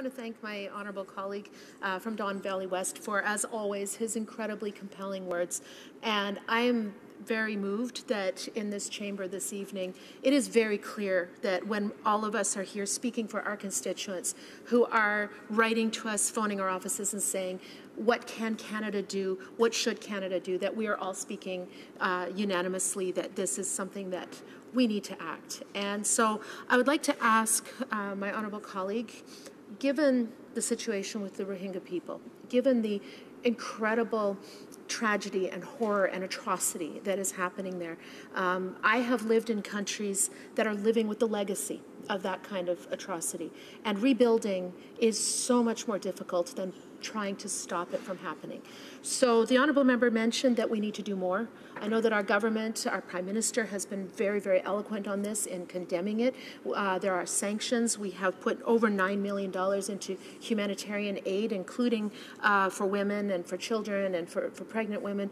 I want to thank my honourable colleague from Don Valley West for, as always, his incredibly compelling words. And I am very moved that in this chamber this evening, it is very clear that when all of us are here speaking for our constituents who are writing to us, phoning our offices and saying, what can Canada do? What should Canada do? That we are all speaking unanimously that this is something that we need to act. And so I would like to ask my honourable colleague, given the situation with the Rohingya people, given the incredible tragedy and horror and atrocity that is happening there, I have lived in countries that are living with the legacy of that kind of atrocity. And rebuilding is so much more difficult than trying to stop it from happening. So the honourable member mentioned that we need to do more. I know that our government, our Prime Minister, has been very, very eloquent on this in condemning it. There are sanctions. We have put over $9 million into humanitarian aid, including for women and for children and for pregnant women.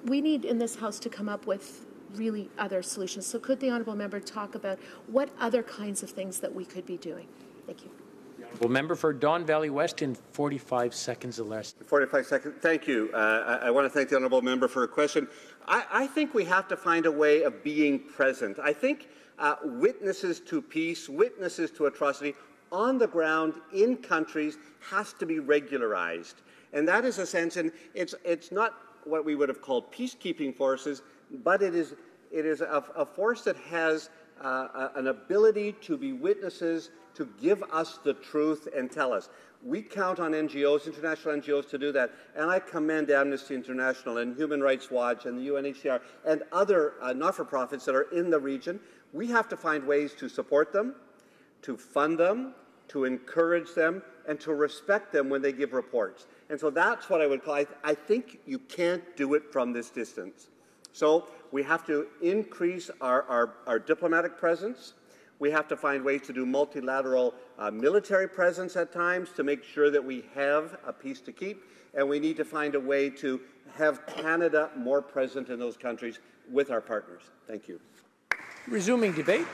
We need in this House to come up with really other solutions. So could the honourable member talk about what other kinds of things that we could be doing? Thank you. Well, member for Don Valley West in 45 seconds or less. 45 seconds. Thank you. I want to thank the honourable member for her question. I think we have to find a way of being present. I think witnesses to peace, witnesses to atrocity on the ground in countries has to be regularized. And that is a sense, and it's not what we would have called peacekeeping forces, but it is a force that has an ability to be witnesses, to give us the truth and tell us. We count on NGOs, international NGOs, to do that, and I commend Amnesty International and Human Rights Watch and the UNHCR and other not-for-profits that are in the region. We have to find ways to support them, to fund them, to encourage them, and to respect them when they give reports. And so that's what I would call, I think you can't do it from this distance. So we have to increase our diplomatic presence. We have to find ways to do multilateral military presence at times to make sure that we have a peace to keep. And we need to find a way to have Canada more present in those countries with our partners. Thank you. Resuming debate.